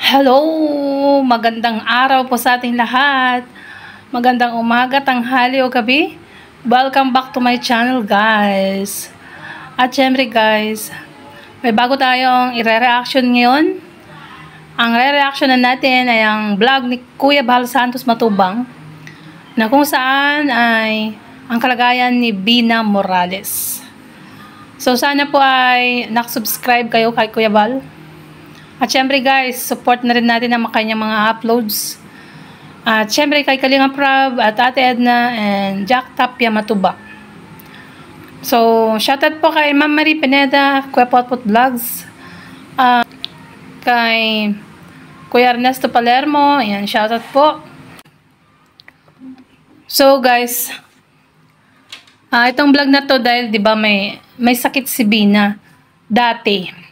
Hello! Magandang araw po sa ating lahat. Magandang umaga, tanghali o gabi. Welcome back to my channel, guys. At syempre, guys, may bago tayong ire-reaction ngayon. Ang re-reaction natin ay ang vlog ni Kuya Bal Santos Matubang na kung saan ay ang kalagayan ni Bina Morales. So, sana po ay nakasubscribe kayo kay Kuya Bal. At syempre guys, support na rin natin ang kanyang mga uploads. At syempre kay Kalinga Prab at Ate Edna and Jack Tapia Matubang. So, shoutout po kay Ma'am Marie Pineda, Kuya Potpot Vlogs. Kay Kuya Ernesto Palermo, ayan, shoutout po. So guys, itong vlog na to dahil 'di ba may sakit si Bina dati.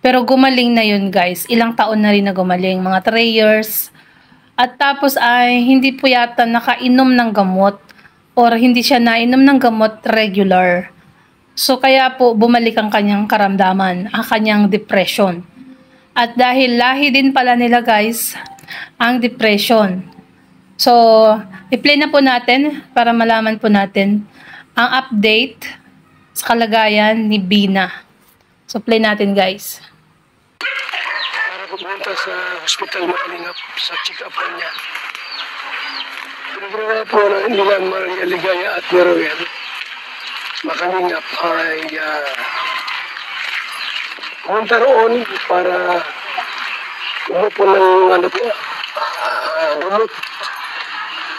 Pero gumaling na yun guys. Ilang taon na rin na gumaling. Mga 3 years. At tapos ay hindi po yata nakainom ng gamot. Or hindi siya nainom ng gamot regular. So kaya po bumalik ang kanyang karamdaman. Ang kanyang depression. At dahil lahi din pala nila guys. Ang depression. So i-play na po natin. Para malaman po natin. Ang update sa kalagayan ni Bina. So play natin guys. Pumunta sa hospital Makalingap sa check-up niya. Pinagawa po nila Maria Ligaya at Meroyan. Makalingap ay pumunta roon para umupo ng gamot.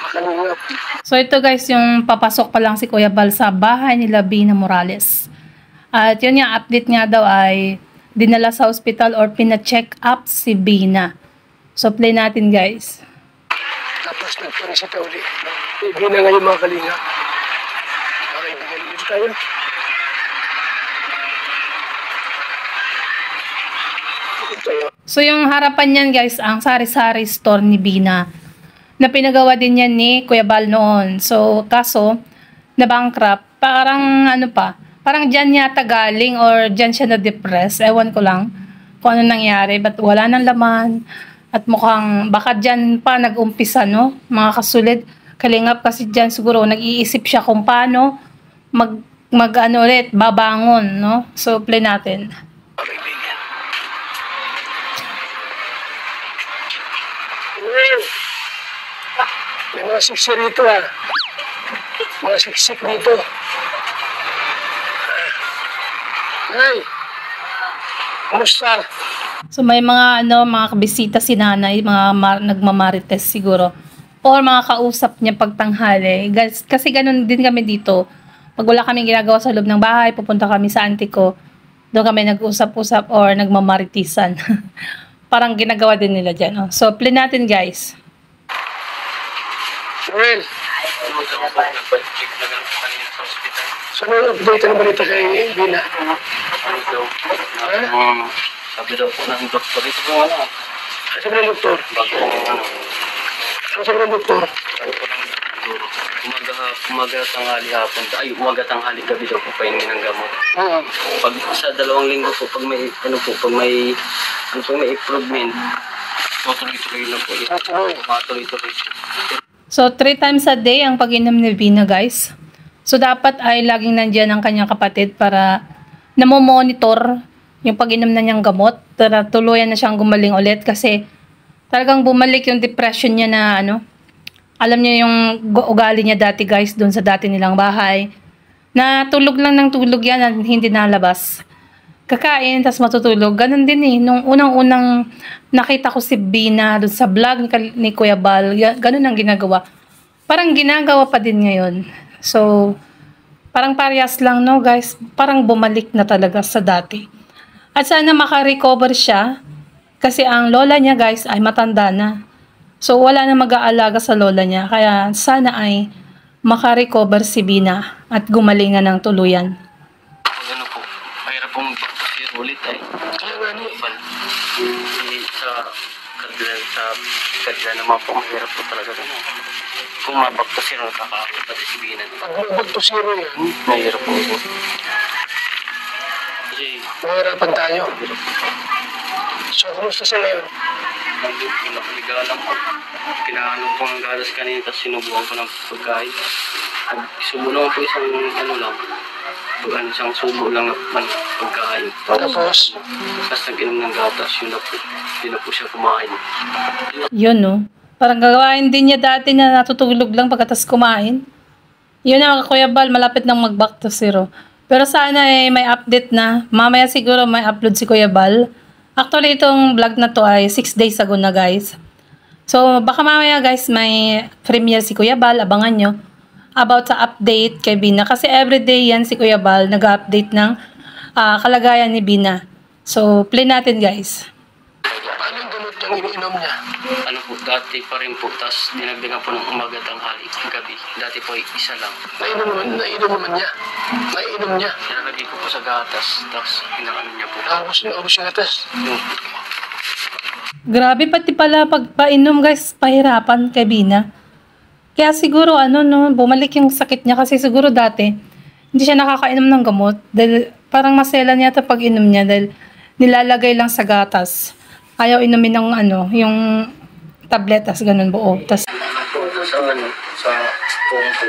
Makalingap. So ito guys, yung papasok pa lang si Kuya Bal sa bahay nila Bina Morales. At yun yung update nga daw ay dinala sa hospital or pina-check up si Bina. So, play natin guys. Tapos nagparisita uli. Bina ngayon mga kalinga. Makaibigan dito tayo. So, yung harapan niyan guys, ang sari-sari store ni Bina. Na pinagawa din yan ni Kuya Bal noon. So, kaso, na-bankrupt. Parang parang dyan yata galing or dyan siya na-depress. Ewan ko lang kung ano nangyari. But wala nang laman. At mukhang baka dyan pa nag-umpisa, no? Mga kasulid. Kalingap kasi dyan siguro nag-iisip siya kung paano mag-ano ulit, babangon, no? So, play natin. May mga siksik rito Mga siksik dito. Ay, kumusta? So may mga mga kabisita si nanay, mga nagmamarites siguro. Or mga kausap niya pagtanghali. Kasi ganun din kami dito. Pag wala kaming ginagawa sa loob ng bahay, pupunta kami sa auntie ko. Doon kami nag-usap-usap or nagmamaritisan. Parang ginagawa din nila dyan. Oh. So play natin guys. Well, so ano update ang balita kay Bina? Sabi daw po ng doktor ito po Sabi ng doktor? Sabi ng doktor? Umaga tanghali hapon. Ay, umaga tanghali gabi daw po paingin ng gamot. Pag sa 2 linggo po, pag may may improvement, tuloy-tuloy na po. Tuloy-tuloy. So 3 times a day ang pag-inom ni Bina guys. So dapat ay laging nandiyan ang kanyang kapatid para namomonitor yung pag-inom na niyang gamot. Para tuluyan na siyang gumaling ulit kasi talagang bumalik yung depression niya na alam niya yung ugali niya dati guys doon sa dati nilang bahay. Na tulog lang ng tulog yan at hindi nalabas. Kakain, tas matutulog. Ganun din eh. Nung unang-unang nakita ko si Bina doon sa vlog ni Kuya Bal, ganun ang ginagawa. Parang ginagawa pa din ngayon. So, parang parehas lang, no guys? Parang bumalik na talaga sa dati. At sana makarecover siya. Kasi ang lola niya, guys, ay matanda na. So, wala na mag-aalaga sa lola niya. Kaya, sana ay makarecover si Bina at gumaling na ng tuluyan. Ano po, mahirap pong magpapasir ulit ay. Sa kadla naman po, mahirap po talaga ganun. Kung mapagpasir, nakakakot pati si Bina. Pag magpasir yan, mahirap po. Kasi mahirapan tayo. So, kumusta siya ngayon? Nakaliga lang po. Kinahanap po ng gatas kanina, tapos sinubukan ko ng pagkain. Subo naman po isang ano lang. Isang subo lang na pagkain. Tapos? Tapos nag-inom ng gatas, yun na po. Hindi na po siya kumain. Yun, no? Parang gagawain din niya dati na natutulog lang pagkatas kumain. Yun na, Kuya Bal, malapit nang mag-back to zero. Pero sana may update na. Mamaya siguro may upload si Kuya Bal. Actually, itong vlog na to ay 6 days ago na, guys. So, baka mamaya, guys, may premiere si Kuya Bal. Abangan nyo. About sa update kay Bina. Kasi everyday yan si Kuya Bal nag-update ng kalagayan ni Bina. So, play natin, guys. Paano yung gamot niyang iniinom niya? Ano po, dati pa rin po, tapos dinagdagan po ng umaga tanghali, gabi. Dati po ay isa lang. Nainom niya. Nilalagay ko po sa gatas, tapos pinakaano niya po. Tapos naubos yung atas. Yung Grabe, pati pala pagpainom, guys, pahirapan kay Bina. Kaya siguro, bumalik yung sakit niya kasi siguro dati, hindi siya nakakainom ng gamot. Dahil parang masela niya ito pag inom niya dahil nilalagay lang sa gatas. Ayaw inumin ng yung tabletas, ganun buo. Tas, sa pumpo.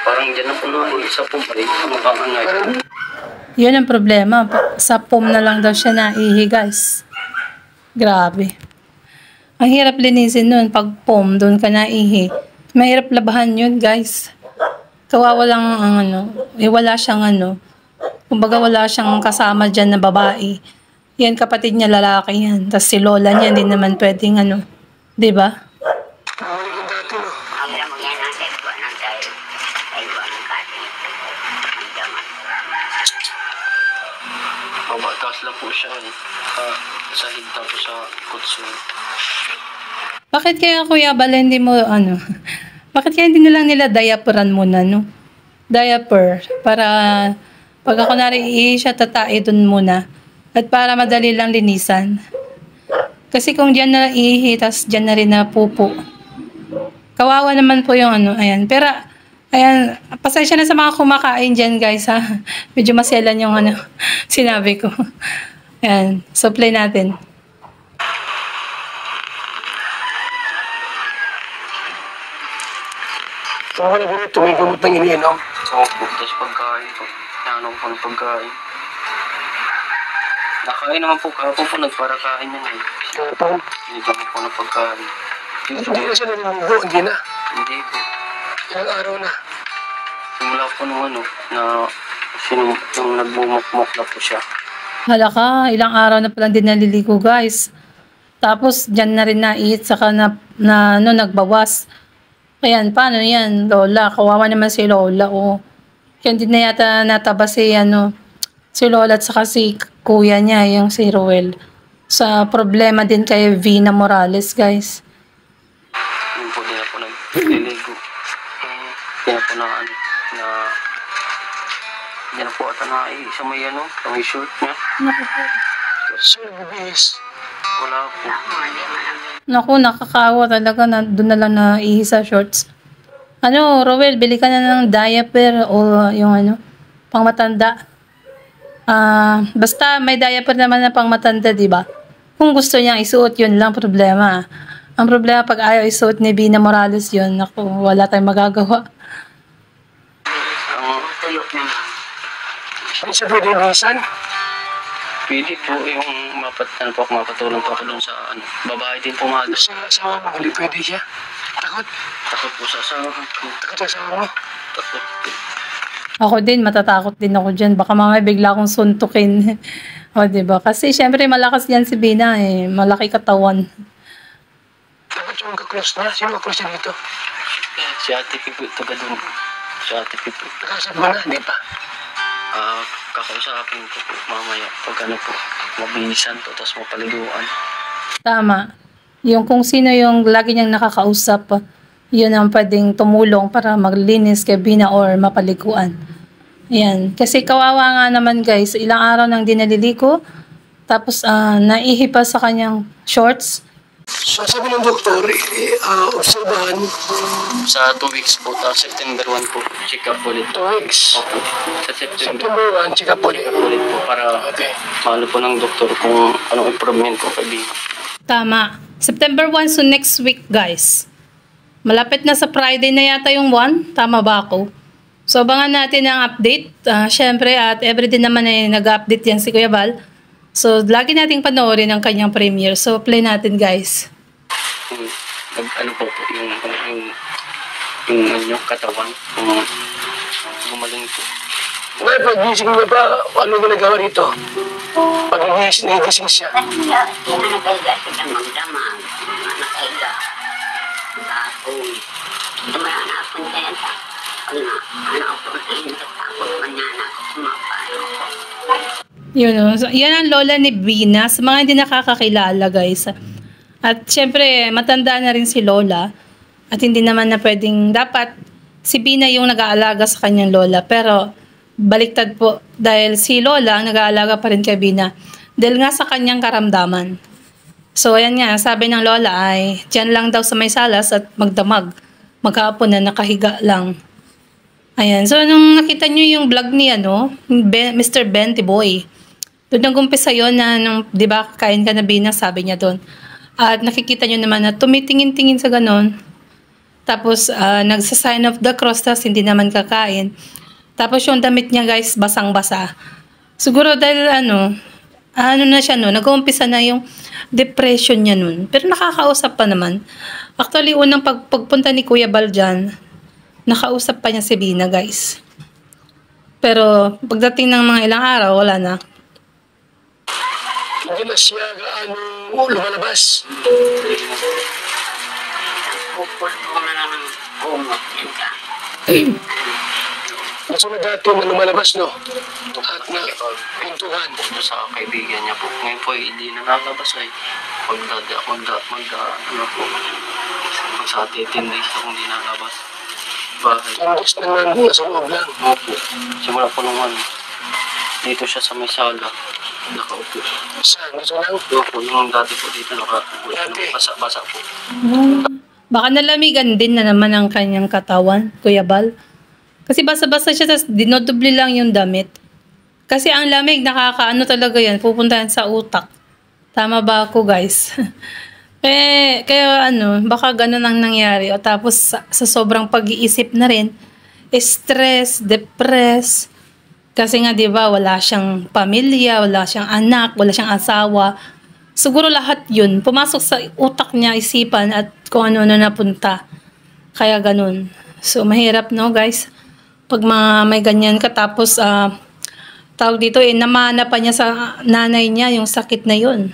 Parang dyan na po sa pumpo. Mukhang yun ang problema. Sa pom na lang daw siya naihi, guys. Grabe. Ang hirap linisin nun. Pag pom, doon ka naihi. Mahirap labahan yun, guys. Kawawa lang wala siyang kumbaga wala siyang kasama dyan na babae. Yan, kapatid niya lalaki yan. Tapos si lola niya, hindi naman pwedeng di ba? Bumalik yung dati, no? Mabataas lang po siya. Sa higda po sa kutsun. Bakit kaya, Kuya Bal, hindi mo, bakit kaya hindi na lang nila diaperan muna, no? Diaper. Para, pag ako nari siya tatai dun muna. At para madali lang linisan. Kasi kung dyan na ihi, tas dyan na rin na pupo. Kawawa naman po yung ayan. Pero, ayan, pasensya na sa mga kumakain dyan, guys, ha? Medyo maselan yung sinabi ko. Ayan, so play natin. Kung wala ganito, may gamot nang iniinom. Opo, tapos pagkain po. Naanong po ng pagkain. Nakain naman po, kahapon po nagparakain yan eh. Tapos, Binigyan po ng pagkain. hindi na siya naliligo, hindi na. Hindi po. Ilang araw na. Simula po nung yung nagbumukmok na po siya. Hala ka, ilang araw na palang din naliligo, guys. Tapos, dyan na rin naiit, saka nagbawas. Ayan, paano yan, Lola? Kawawa naman si Lola, oh. Kaya hindi na yata nataba si Lola at saka si kuya niya, yung si Ruel. Sa problema din kay Vina Morales, guys. Yun po, di na po nagliligo. Di na po di na po ata sa may short niya. So, nagbibihis. Wala po. Naku, nakakawa talaga na doon na lang naihi sa shorts. Ruel, bili ka na ng diaper o yung pangmatanda. Basta may diaper naman na pangmatanda, di ba? Kung gusto niyang isuot, yun lang problema. Ang problema pag ayaw isuot ni Bina Morales yun, naku, wala tayong magagawa. Hindi siya pwede inisan. Pwede po yung mapatulong po ako dun sa babae din pumaga. Sa asawa mo, hindi pwede siya. Takot. Takot po sa asawa ko. Takot sa asawa mo. Takot po. Ako din, matatakot din ako dyan. Baka mamaya bigla akong suntukin. O, diba? Kasi syempre malakas yan si Bina eh. Malaki katawan. Takot yung kaklose na. Sino kaklose niya dito? Si Ate Pipo, taga dun. Si Ate Pipo. Nakasap mo na, hindi pa. Kakausapin ko po mamaya pag po, mabilisan to, tapos mapaliguan. Tama. Yung kung sino yung lagi niyang nakakausap, yun ang pwedeng tumulong para maglinis kay Bina or mapaliguan. Ayan. Kasi kawawa nga naman, guys. Ilang araw nang dinaliligo. Tapos naihi pa sa kanyang shorts. So sabi ng doktor, obserbahan Sa 2 weeks po, September 1 po, check up ulit. 2 weeks. Opo. Sa September September 1, check up ulit. ulit po para Okay. maano po ng doktor kung anong improvement po kay Bina. Tama. September 1, so next week, guys. Malapit na sa Friday na yata yung 1. Tama ba ako? So, abangan natin ang update. Syempre, at everyday naman ay nag-update yan si Kuya Bal. So, lagi nating panoorin ang kanyang premiere. So, play natin, guys. Ano po po, yung katawan, gumaling po. Ngayon, pag gising mo pa, ano ginagawa rito? Pag nagising siya. Nakahiga siya ng magdamag, nakahiga. Tapos, dumana ako dyan sa ako sa inyo, tapos manana ako sumapayo. Yun, oh. So, yan ang lola ni Bina. Sa mga hindi nakakakilala, guys. At syempre, matanda na rin si lola. At hindi naman na pwedeng, dapat si Bina yung nag-aalaga sa kanyang lola. Pero, baliktad po. Dahil si lola ang nag-aalaga pa rin kay Bina. Dahil nga sa kanyang karamdaman. So, ayan nga, sabi ng lola ay, dyan lang daw sa may salas at magdamag. Maghapon na nakahiga lang. Ayan. So, nung nakita nyo yung vlog ni, Mr. Ben Tiboy, doon nag-umpisa yun na, di ba, kain ka na Bina, sabi niya doon. At nakikita nyo naman na tumitingin-tingin sa ganon. Tapos, nagsa-sign of the cross, tapos hindi naman kakain. Tapos, yung damit niya, guys, basang-basa. Siguro dahil, ano na siya noon, nag-uumpisa na yung depression niya noon. Pero nakakausap pa naman. Actually, unang pagpunta ni Kuya Bal dyan, nakausap pa niya si Bina, guys. Pero, pagdating ng mga ilang araw, wala na. Hindi na siya gaano lumalabas. Pupul mo na lang ng kumot yan ka. Kasi na dati na lumalabas, no? At na pintuhan. Ito sa kaibigan niya po. Ngayon po, hindi na nakalabas ay ano po, sa 10 days na kung hindi nakalabas. Bakit? Tindis na nandun, nasa loob lang. Opo. Simula po nung ano, dito siya sa may sala. Nakaupo. Saan? Dito lang? Opo, nung dati po dito Dati. basa-basa po. Baka nalamigan din na naman ang kanyang katawan, Kuya Bal. Kasi basa-basa siya, tapos dinodubli lang yung damit. Kasi ang lamig, nakakaano talaga yan, pupuntahan sa utak. Tama ba ako, guys? Kaya baka ganun ang nangyari. O tapos sa sobrang pag-iisip na rin, stress, depress. Kasi nga 'di ba, wala siyang pamilya, wala siyang anak, wala siyang asawa. Siguro lahat 'yun pumasok sa utak niya, isipan at kung ano-ano napunta. Kaya ganun. So mahirap, no, guys? Pag may ganyan ka tapos tawag dito namana pa niya sa nanay niya yung sakit na 'yun.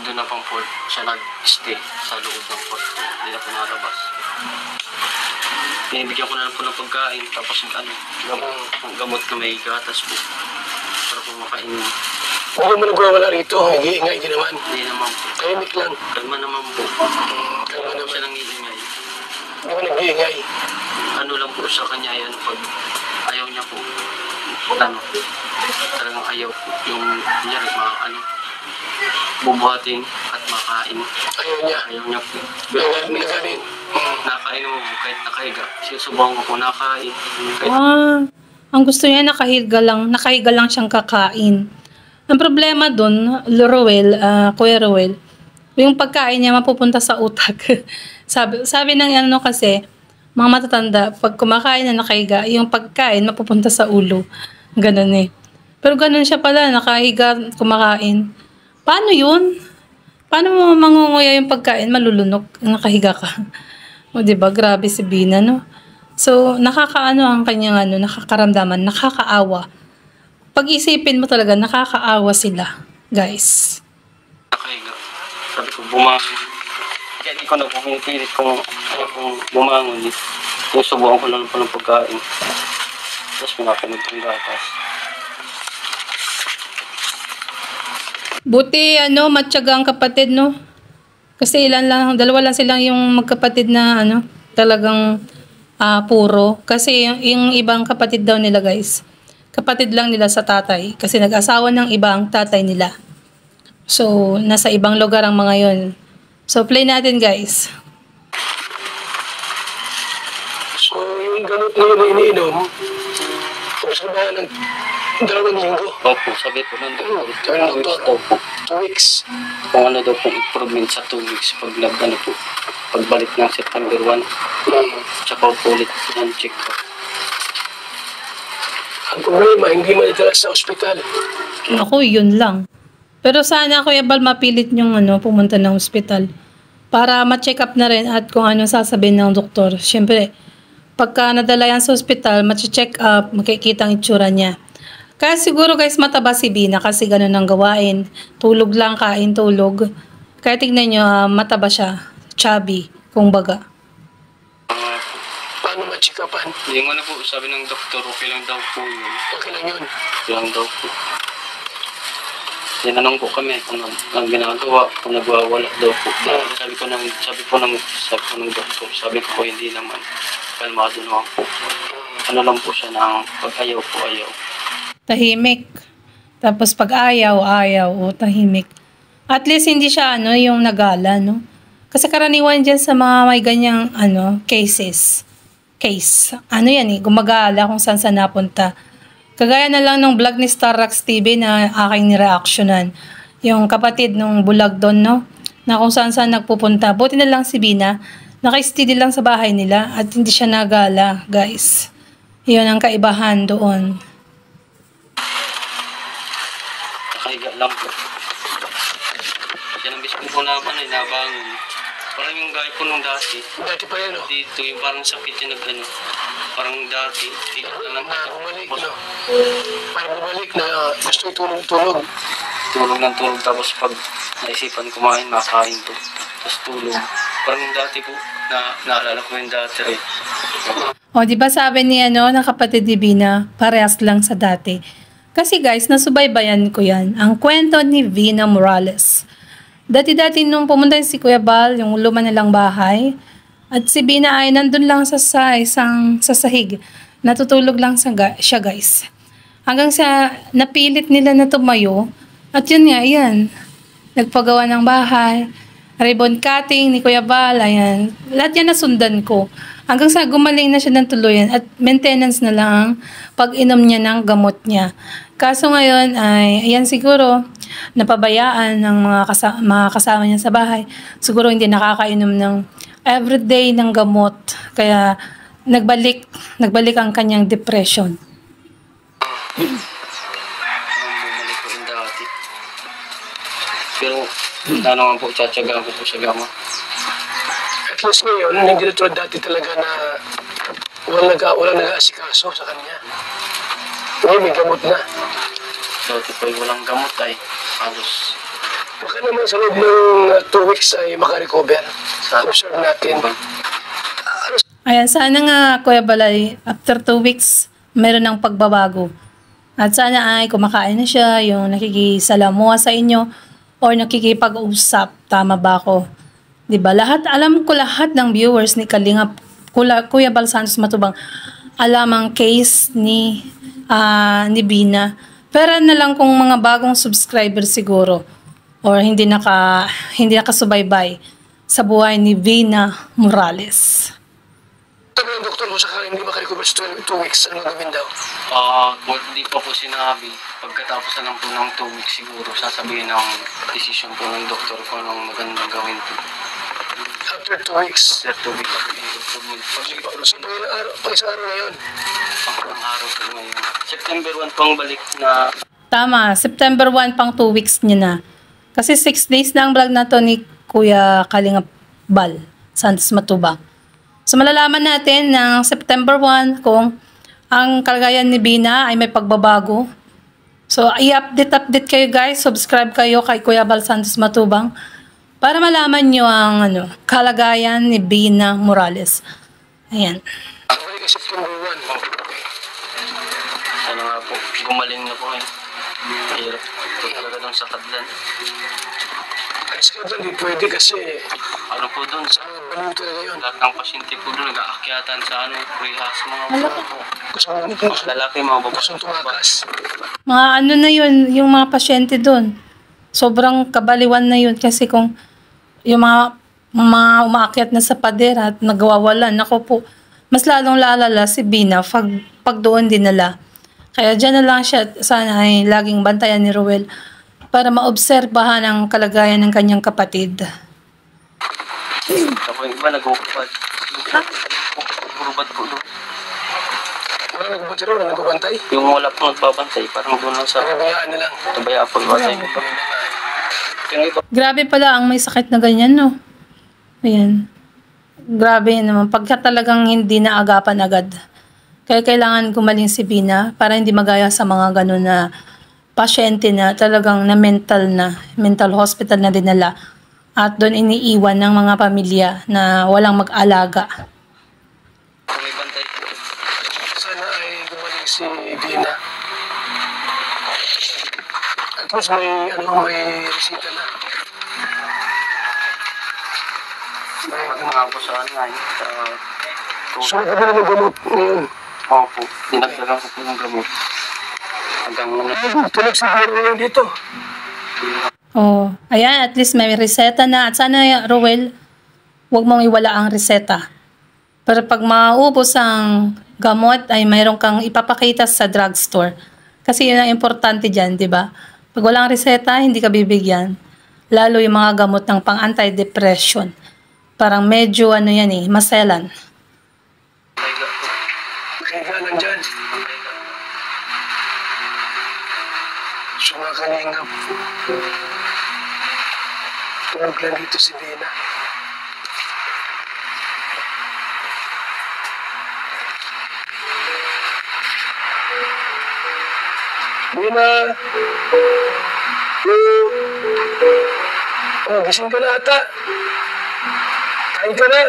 Doon na pang port, siya nag-stay sa loob ng port. Hindi na po nakalabas. Binibigyan ko na lang po ng pagkain, tapos gamot na may gatas po. Para po makainin. Hindi mo nagwawala rito. Nag-iingay din naman. Hindi naman po. Tahimik lang. Kalma naman po. Kalma naman. Siya nang iingay. Hindi mo nag-iingay. Ano lang po sa kanya yan, pag ayaw niya po. Talagang ayaw po. Yung kunyari, bubuhatin at makain. Ayaw niya. Ayaw niya po. Nagalit. Nakain mo po kahit nakahiga. Sinusubukan ko po nakain. Kahit Ang gusto niya nakahiga lang siyang kakain. Ang problema doon, Kuya Roel, yung pagkain niya mapupunta sa utak. sabi ng kasi, mga matatanda, pag kumakain na nakahiga, yung pagkain mapupunta sa ulo. Ganun eh. Pero ganun siya pala, nakahiga, kumakain. Paano yun? Paano mo mangunguya yung pagkain, malulunok, nakahiga ka? O diba, grabe si Bina, no? So, ang kanyang nakakaramdaman, nakakaawa. Pag-isipin mo talaga, nakakaawa sila, guys. nakahiga. Sabi ko, bumangon. Kaya di ko na pumipilit kung bumangon. Yung subukan ko lang po ng pagkain. Tapos pinapanood ko yung gatas. Buti, matyaga ang kapatid, no? Kasi dalawa lang silang yung magkapatid na, talagang puro. Kasi yung ibang kapatid daw nila, guys, kapatid lang nila sa tatay. Kasi nag-asawa ng ibang tatay nila. So, nasa ibang lugar ang mga yon. So, play natin guys. So, yung gamot na yun na iniinom, obserbahan ng 2 linggo. Opo, sabi po ng doktor. Sabi ng 2 weeks doktor. daw po. 2 weeks. Kung ano daw pong improvement sa 2 weeks pag ano po, pagbalik ng September 1. Tsaka po ulit ng check up. Ang problema, hindi madala sa ospital. Ako, yun lang. Pero sana Kuya Bal mapilit yung pumunta ng ospital para ma-check up na rin at kung ano sasabihin ng doktor. Siyempre, pagka nadala yan sa ospital, ma-check up, makikita ang itsura niya. Kaya siguro guys, mataba si Bina kasi ganun ang gawain. Tulog lang, kain, tulog. Kaya tignan nyo, mataba siya. Chubby, kumbaga. Paano ma-check-upan? Yung ano po, sabi ng doktor, okay lang daw po yun. Okay lang yun. Okay lang daw po. Tinanong po kami kung ang ginagawa, kung nagwawala daw po. Sabi ko ng doktor, sabi ko hindi naman. Kalmado naman po. Ano lang po siya ng pag-ayaw po, ayaw. Tahimik. Tapos pag ayaw, o tahimik. At least hindi siya yung nagala, no? Kasi karaniwan dyan sa mga may ganyang case. Yan gumagala kung saan napunta. Kagaya na lang ng vlog ni Starrax TV na aking nireactionan. Yung kapatid nung bulag doon, no? Na kung saan nagpupunta. Buti na lang si Bina, naka-steady lang sa bahay nila at hindi siya nagala, guys. Yun ang kaibahan doon. Nakahiga lang po. Yan ang mismo po naman nabangon. Parang yung gaya po nung dati. Dati pa yan, no? Dito yung parang sakit yung parang dati. Tigat na lang. Bumalik, no? Parang bumalik na gusto itulog-tulog. Tulog ng tulog tapos pag naisipan kumain, makain po. Tapos tulog. Parang yung dati po, naalala ko yung dati eh. O, di ba sabi ni ng kapatid ni Bina, parehas lang sa dati. Kasi guys, nasubaybayan ko yan. Ang kwento ni Vina Morales. Dati-dati nung pumunta si Kuya Bal, yung luma nilang bahay, at si Bina ay nandun lang sa isang sahig. Natutulog lang siya guys. Hanggang sa napilit nila na tumayo, at yun nga, yan. Nagpagawa ng bahay, ribbon cutting ni Kuya Bal, ayan. Lahat yan nasundan ko. Hanggang sa gumaling na siya ng tuluyan at maintenance na lang ang pag-inom niya ng gamot niya. Kaso ngayon ay, ayan siguro, napabayaan ng mga kasama niya sa bahay. Siguro hindi nakakainom ng everyday ng gamot. Kaya nagbalik ang kanyang depression. Bumalik ko yung dati. Pero, naman po, tsatsagaan ko po sa gamot. At least ngayon, hindi na tulad dati talaga na walang nag-aasikaso sa kanya. Ngayon, may gamot na. Dati po yung walang gamot ay halos. Baka naman sa loob ng 2 weeks ay makarecover. Observe natin. Ayan, sana nga Kuya Balay, after 2 weeks, meron ng pagbabago. At sana ay kumakain na siya, yung nakikisalamuha sa inyo, or nakikipag-usap. Tama ba ako? Diba? Alam ko lahat ng viewers ni Kalingap, Kuya Bal Santos Matubang, alam ang case ni Bina. Pero na lang kung mga bagong subscriber siguro, or hindi nakasubaybay sa buhay ni Vina Morales. Sabi ng doktor mo, saka hindi makarecover sa 2 weeks, ano gagawin daw? Hindi pa po sinabi. Pagkatapos na lang po ng 2 weeks siguro, sasabihin ng decision po ng doktor kung anong magandang gawin po. After 2 weeks. After 2 weeks, improvement po siguro. So, pag isang araw ngayon. Pang araw po ngayon. September 1 pang balik na. Tama, September 1 pang 2 weeks niya na. Kasi 6 days na ang vlog na to ni Kuya Kalingap Bal Santos Matubang. So malalaman natin ng September 1 kung ang kalagayan ni Bina ay may pagbabago. So i-update kayo guys, subscribe kayo kay Kuya Bal Santos Matubang para malaman nyo ang kalagayan ni Bina Morales. Ayan. Balik ka September 1. Sana nga po, gumaling na po eh. Hirap po talaga doon sa Kadlan. Ay, sa kanila hindi pwede kasi Ano po doon sa baliw talaga yun. lahat ng pasyente po doon nag-aakyatan sa rehas mga lalaki, mga babae. Gustong tumakas. Mga na yun, yung mga pasyente doon. Sobrang kabaliwan na yun kasi kung yung mga umaakyat na sa pader at nagwawalan. Nako po, mas lalong lalala si Bina pag doon dinala. Kaya dyan na lang siya, sana ay laging bantayan ni Ruel para maobserbahan ang kalagayan ng kanyang kapatid. Ako yung iba nag-uupad. Urubad po doon. Wala nagbabantay rin, wala nagbabantay. Yung wala pong nagbabantay, parang doon lang sa Pabayaan na lang. tabaya pagbantay mo pa. Yung iba, Grabe pala ang may sakit na ganyan, no? Ayan. Grabe naman. Pagka talagang hindi naagapan agad. Kaya kailangan gumaling si Bina para hindi magaya sa mga ganun na pasyente na talagang na mental hospital na dinala. At doon iniiwan ng mga pamilya na walang mag-alaga. kung may bantay po. Sana ay gumaling si Bina. At tapos may resita na. May mga po sa ano ay, So, ano na ng gamot ngayon? opo, dinagdagan ko po yung gamot. Hanggang Tulog sa buhay ngayon dito. Oh, ayan, at least may reseta na. At sana, Ruel, huwag mong iwala ang reseta. Para pag maubos ang gamot, ay mayroon kang ipapakita sa drugstore. Kasi yun ang importante dyan, di ba? Pag walang reseta, hindi ka bibigyan. Lalo yung mga gamot ng pang-anti-depression. Parang medyo, maselan. Kaya lang dyan. So, mga kalingap. Tulog lang dito si Bina. Bina! Oh, gising ka na ata. Kain ka na.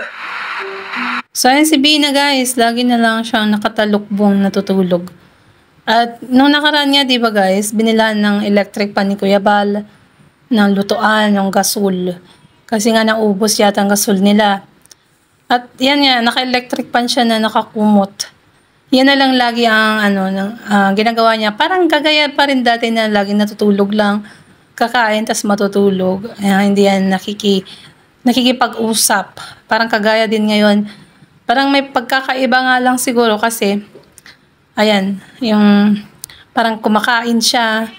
So, ayan si Bina, guys. Lagi na lang siyang nakatalukbong natutulog. At nung nakaraan nga, di ba guys, binilan ng electric pan ni Kuya Bal, ng lutuan, ng gasol. Kasi nga naubos yata ang gasol nila. At yan nga, naka-electric pan siya na nakakumot. Yan na lang lagi ang ginagawa niya. Parang kagaya pa rin dati na lagi natutulog lang, kakain, tas matutulog. Hindi yan nakikipag-usap. Parang kagaya din ngayon. Parang may pagkakaiba nga lang siguro kasi, ayan, yung parang kumakain siya,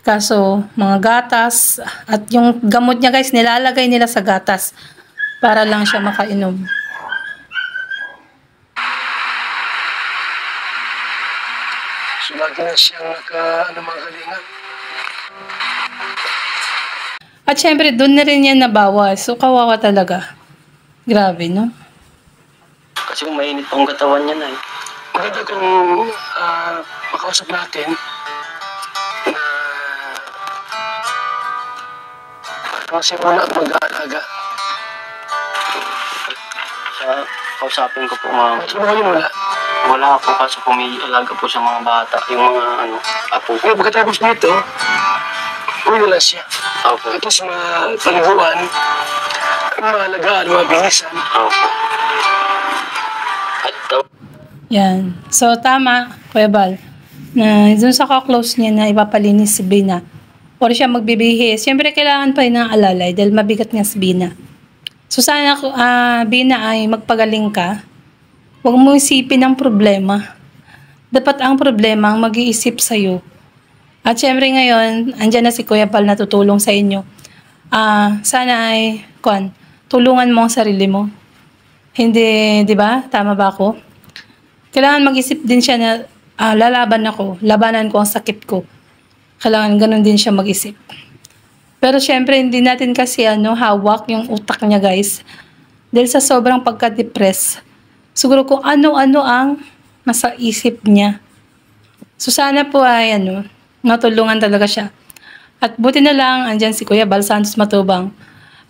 kaso mga gatas, at yung gamot niya guys, nilalagay nila sa gatas para lang siya makainom. So, lagi na siyang mga kalingap. At syempre, doon na rin yan nabawas. So, kawawa talaga. Grabe, no? Kasi kung mainit pang katawan niya na eh. Maganda kung makausap natin na kasi muna at mag-aalaga. Sa kausapin ko po mga Sino kayo wala? wala po kasi po may alaga po sa mga bata, yung mga apo. Ngayon, pagkatapos nito, uwi na lang siya. Opo. At sa mga paliguan, mahalagaan, mga binisan. Opo. At Yan. So, tama, Kuya Bal, na dun sa ka-close niya na ipapalinis si Bina or siya magbibihis, siyempre kailangan pa rin ng alalay dahil mabigat nga si Bina. So, sana, Bina, ay magpagaling ka. Huwag mo isipin ang problema. Dapat ang problema ang mag-iisip sa'yo. At syempre ngayon, andyan na si Kuya Bal na tutulong sa inyo. Sana ay, tulungan mo ang sarili mo. Hindi, di ba? Tama ba ako? Kailangan mag-isip din siya na lalaban ako, labanan ko ang sakit ko. Kailangan ganun din siya mag-isip. Pero syempre, hindi natin kasi hawak yung utak niya guys. Dahil sa sobrang pagka-depress, siguro kung ano-ano ang nasa isip niya. So sana po ay natulungan talaga siya. At buti na lang, andyan si Kuya Bal Santos Matubang.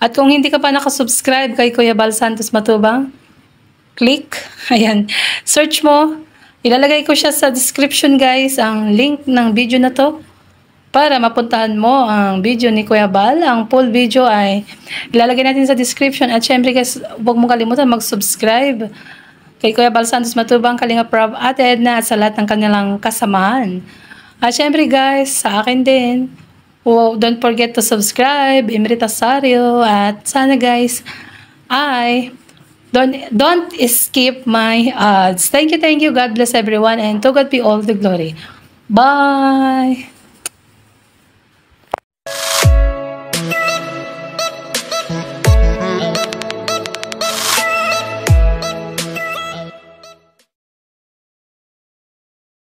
At kung hindi ka pa nakasubscribe kay Kuya Bal Santos Matubang, click, ayan, search mo. Ilalagay ko siya sa description guys, ang link ng video na to. Para mapuntahan mo ang video ni Kuya Bal. Ang full video ay ilalagay natin sa description. At syempre guys, huwag mo kalimutan mag-subscribe kay Kuya Bal Santos Matubang, Kalinga Prab, at Edna, at sa lahat ng kanilang kasamahan. At syempre guys, sa akin din, don't forget to subscribe, Imrita Sario, at sana guys, Don't skip my ads. Thank you. God bless everyone, and to God be all the glory. Bye.